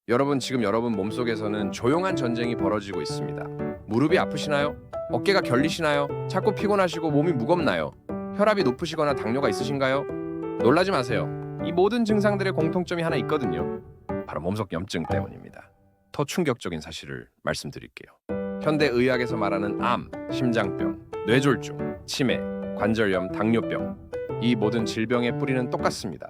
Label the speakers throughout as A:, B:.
A: 여러분, 지금 여러분 몸속에서는 조용한 전쟁이 벌어지고 있습니다. 무릎이 아프시나요? 어깨가 결리시나요? 자꾸 피곤하시고 몸이 무겁나요? 혈압이 높으시거나 당뇨가 있으신가요? 놀라지 마세요. 이 모든 증상들의 공통점이 하나 있거든요. 바로 몸속 염증 때문입니다. 더 충격적인 사실을 말씀드릴게요. 현대 의학에서 말하는 암, 심장병, 뇌졸중, 치매, 관절염, 당뇨병, 이 모든 질병의 뿌리는 똑같습니다.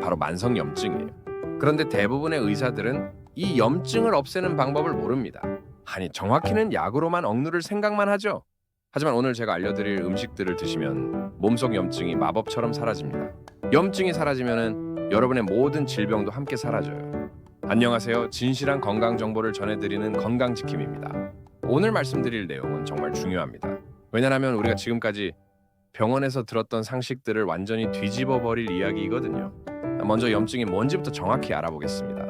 A: 바로 만성 염증이에요. 그런데 대부분의 의사들은 이 염증을 없애는 방법을 모릅니다. 아니, 정확히는 약으로만 억누를 생각만 하죠. 하지만 오늘 제가 알려드릴 음식들을 드시면 몸속 염증이 마법처럼 사라집니다. 염증이 사라지면은 여러분의 모든 질병도 함께 사라져요. 안녕하세요. 진실한 건강 정보를 전해드리는 건강지킴입니다. 오늘 말씀드릴 내용은 정말 중요합니다. 왜냐하면 우리가 지금까지 병원에서 들었던 상식들을 완전히 뒤집어 버릴 이야기이거든요. 먼저 염증이 뭔지부터 정확히 알아보겠습니다.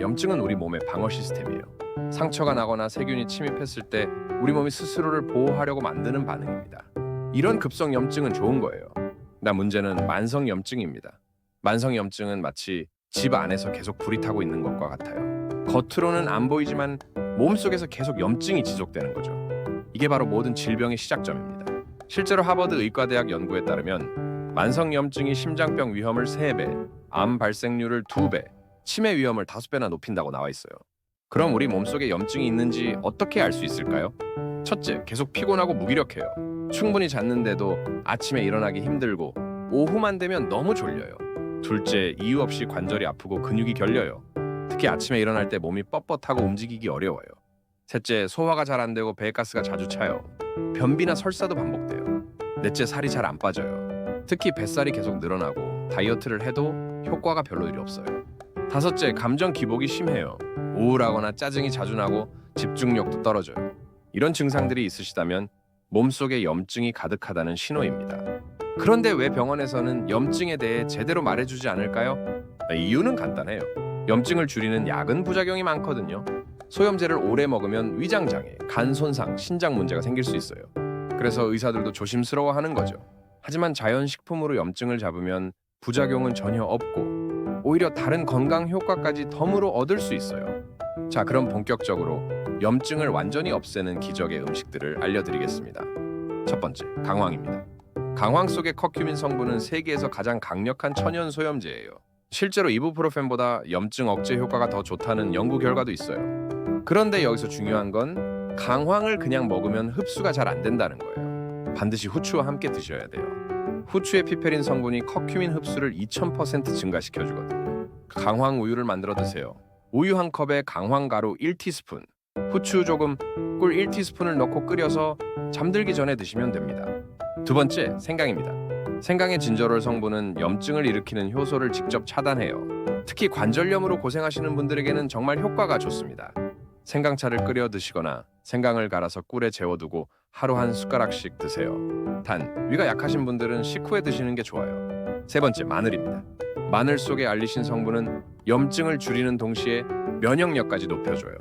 A: 염증은 우리 몸의 방어 시스템이에요. 상처가 나거나 세균이 침입했을 때 우리 몸이 스스로를 보호하려고 만드는 반응입니다. 이런 급성 염증은 좋은 거예요. 나 문제는 만성 염증입니다. 만성 염증은 마치 집 안에서 계속 불이 타고 있는 것과 같아요. 겉으로는 안 보이지만 몸속에서 계속 염증이 지속되는 거죠. 이게 바로 모든 질병의 시작점입니다. 실제로 하버드 의과대학 연구에 따르면 만성 염증이 심장병 위험을 3배, 암 발생률을 2배, 치매 위험을 5배나 높인다고 나와 있어요. 그럼 우리 몸속에 염증이 있는지 어떻게 알 수 있을까요? 첫째, 계속 피곤하고 무기력해요. 충분히 잤는데도 아침에 일어나기 힘들고 오후만 되면 너무 졸려요. 둘째, 이유 없이 관절이 아프고 근육이 결려요. 특히 아침에 일어날 때 몸이 뻣뻣하고 움직이기 어려워요. 셋째, 소화가 잘 안 되고 배가스가 자주 차요. 변비나 설사도 반복돼요. 넷째, 살이 잘 안 빠져요. 특히 뱃살이 계속 늘어나고 다이어트를 해도 효과가 별로 없어요. 다섯째, 감정 기복이 심해요. 우울하거나 짜증이 자주 나고 집중력도 떨어져요. 이런 증상들이 있으시다면 몸속에 염증이 가득하다는 신호입니다. 그런데 왜 병원에서는 염증에 대해 제대로 말해주지 않을까요? 이유는 간단해요. 염증을 줄이는 약은 부작용이 많거든요. 소염제를 오래 먹으면 위장장애, 간 손상, 신장 문제가 생길 수 있어요. 그래서 의사들도 조심스러워하는 거죠. 하지만 자연식품으로 염증을 잡으면 부작용은 전혀 없고 오히려 다른 건강 효과까지 덤으로 얻을 수 있어요. 자, 그럼 본격적으로 염증을 완전히 없애는 기적의 음식들을 알려드리겠습니다. 첫 번째, 강황입니다. 강황 속의 커큐민 성분은 세계에서 가장 강력한 천연 소염제예요. 실제로 이부프로펜보다 염증 억제 효과가 더 좋다는 연구 결과도 있어요. 그런데 여기서 중요한 건 강황을 그냥 먹으면 흡수가 잘 안 된다는 거예요. 반드시 후추와 함께 드셔야 돼요. 후추의 피페린 성분이 커큐민 흡수를 2000% 증가시켜주거든요. 강황 우유를 만들어 드세요. 우유 한 컵에 강황 가루 1티스푼, 후추 조금, 꿀 1티스푼을 넣고 끓여서 잠들기 전에 드시면 됩니다. 두 번째, 생강입니다. 생강의 진저롤 성분은 염증을 일으키는 효소를 직접 차단해요. 특히 관절염으로 고생하시는 분들에게는 정말 효과가 좋습니다. 생강차를 끓여 드시거나 생강을 갈아서 꿀에 재워두고 하루 한 숟가락씩 드세요. 단, 위가 약하신 분들은 식후에 드시는 게 좋아요. 세 번째, 마늘입니다. 마늘 속의 알리신 성분은 염증을 줄이는 동시에 면역력까지 높여줘요.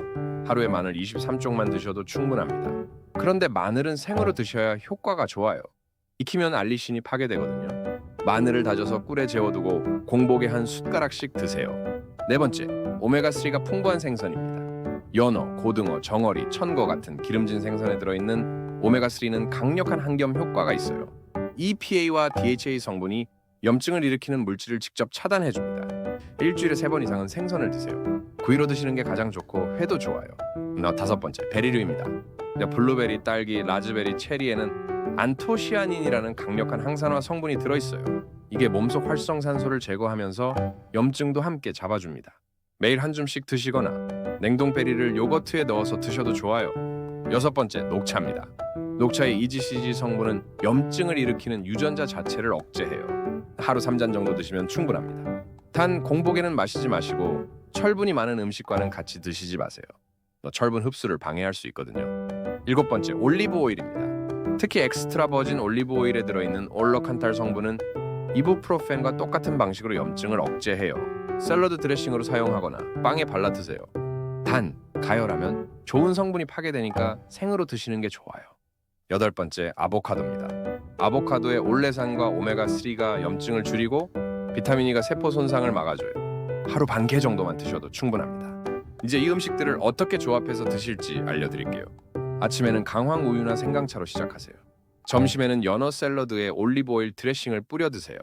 A: 하루에 마늘 23쪽만 드셔도 충분합니다. 그런데 마늘은 생으로 드셔야 효과가 좋아요. 익히면 알리신이 파괴되거든요. 마늘을 다져서 꿀에 재워두고 공복에 한 숟가락씩 드세요. 네 번째, 오메가3가 풍부한 생선입니다. 연어, 고등어, 정어리, 천거 같은 기름진 생선에 들어있는 오메가3는 강력한 항염 효과가 있어요. EPA와 DHA 성분이 염증을 일으키는 물질을 직접 차단해줍니다. 일주일에 3번 이상은 생선을 드세요. 구이로 드시는 게 가장 좋고 회도 좋아요. 다섯 번째, 베리류입니다. 블루베리, 딸기, 라즈베리, 체리에는 안토시아닌이라는 강력한 항산화 성분이 들어있어요. 이게 몸속 활성산소를 제거하면서 염증도 함께 잡아줍니다. 매일 한 줌씩 드시거나 냉동베리를 요거트에 넣어서 드셔도 좋아요. 여섯 번째, 녹차입니다. 녹차의 EGCG 성분은 염증을 일으키는 유전자 자체를 억제해요. 하루 3잔 정도 드시면 충분합니다. 단, 공복에는 마시지 마시고 철분이 많은 음식과는 같이 드시지 마세요. 철분 흡수를 방해할 수 있거든요. 일곱 번째, 올리브 오일입니다. 특히 엑스트라 버진 올리브 오일에 들어있는 올로칸탈 성분은 이부프로펜과 똑같은 방식으로 염증을 억제해요. 샐러드 드레싱으로 사용하거나 빵에 발라 드세요. 단, 가열하면 좋은 성분이 파괴되니까 생으로 드시는 게 좋아요. 여덟 번째, 아보카도입니다. 아보카도의 올레산과 오메가3가 염증을 줄이고 비타민 E가 세포 손상을 막아줘요. 하루 반 개 정도만 드셔도 충분합니다. 이제 이 음식들을 어떻게 조합해서 드실지 알려드릴게요. 아침에는 강황 우유나 생강차로 시작하세요. 점심에는 연어 샐러드에 올리브 오일 드레싱을 뿌려 드세요.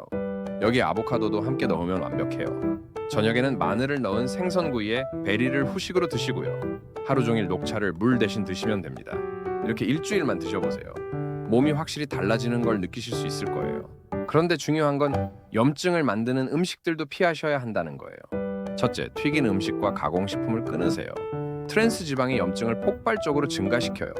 A: 여기에 아보카도도 함께 넣으면 완벽해요. 저녁에는 마늘을 넣은 생선구이에 베리를 후식으로 드시고요. 하루 종일 녹차를 물 대신 드시면 됩니다. 이렇게 일주일만 드셔보세요. 몸이 확실히 달라지는 걸 느끼실 수 있을 거예요. 그런데 중요한 건 염증을 만드는 음식들도 피하셔야 한다는 거예요. 첫째, 튀긴 음식과 가공식품을 끊으세요. 트랜스 지방이 염증을 폭발적으로 증가시켜요.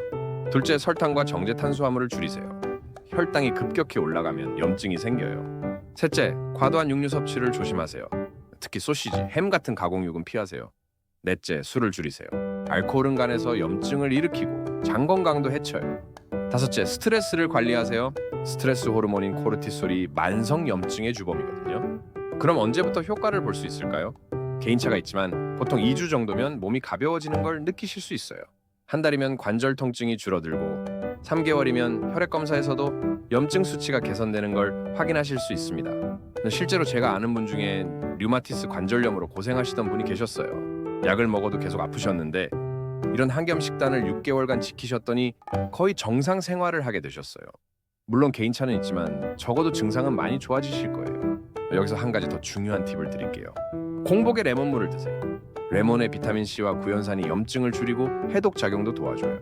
A: 둘째, 설탕과 정제 탄수화물을 줄이세요. 혈당이 급격히 올라가면 염증이 생겨요. 셋째, 과도한 육류 섭취를 조심하세요. 특히 소시지, 햄 같은 가공육은 피하세요. 넷째, 술을 줄이세요. 알코올은 간에서 염증을 일으키고 장 건강도 해쳐요. 다섯째, 스트레스를 관리하세요. 스트레스 호르몬인 코르티솔이 만성 염증의 주범이거든요. 그럼 언제부터 효과를 볼 수 있을까요? 개인차가 있지만 보통 2주 정도면 몸이 가벼워지는 걸 느끼실 수 있어요. 한 달이면 관절 통증이 줄어들고 3개월이면 혈액 검사에서도 염증 수치가 개선되는 걸 확인하실 수 있습니다. 실제로 제가 아는 분 중에 류마티스 관절염으로 고생하시던 분이 계셨어요. 약을 먹어도 계속 아프셨는데 이런 한겸 식단을 6개월간 지키셨더니 거의 정상 생활을 하게 되셨어요. 물론 개인차는 있지만 적어도 증상은 많이 좋아지실 거예요. 여기서 한 가지 더 중요한 팁을 드릴게요. 공복에 레몬물을 드세요. 레몬의 비타민C와 구연산이 염증을 줄이고 해독 작용도 도와줘요.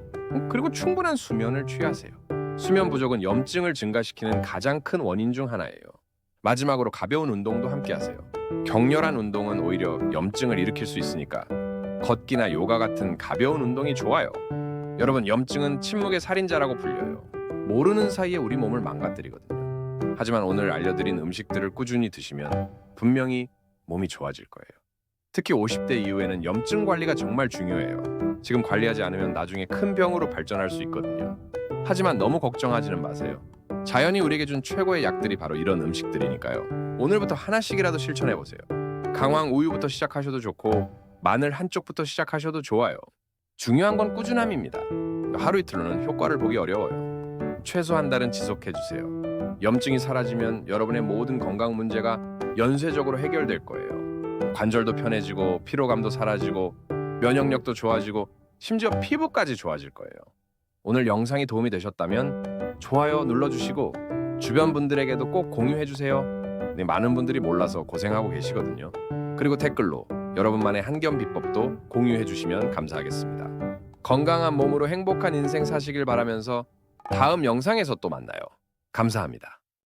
A: 그리고 충분한 수면을 취하세요. 수면 부족은 염증을 증가시키는 가장 큰 원인 중 하나예요. 마지막으로 가벼운 운동도 함께 하세요. 격렬한 운동은 오히려 염증을 일으킬 수 있으니까 걷기나 요가 같은 가벼운 운동이 좋아요. 여러분, 염증은 침묵의 살인자라고 불려요. 모르는 사이에 우리 몸을 망가뜨리거든요. 하지만 오늘 알려드린 음식들을 꾸준히 드시면 분명히 몸이 좋아질 거예요. 특히 50대 이후에는 염증 관리가 정말 중요해요. 지금 관리하지 않으면 나중에 큰 병으로 발전할 수 있거든요. 하지만 너무 걱정하지는 마세요. 자연이 우리에게 준 최고의 약들이 바로 이런 음식들이니까요. 오늘부터 하나씩이라도 실천해보세요. 강황 우유부터 시작하셔도 좋고 마늘 한쪽부터 시작하셔도 좋아요. 중요한 건 꾸준함입니다. 하루 이틀로는 효과를 보기 어려워요. 최소 한 달은 지속해주세요. 염증이 사라지면 여러분의 모든 건강 문제가 연쇄적으로 해결될 거예요. 관절도 편해지고 피로감도 사라지고 면역력도 좋아지고 심지어 피부까지 좋아질 거예요. 오늘 영상이 도움이 되셨다면 좋아요 눌러주시고 주변 분들에게도 꼭 공유해주세요. 네, 많은 분들이 몰라서 고생하고 계시거든요. 그리고 댓글로 여러분만의 한겸 비법도 공유해주시면 감사하겠습니다. 건강한 몸으로 행복한 인생 사시길 바라면서 다음 영상에서 또 만나요. 감사합니다.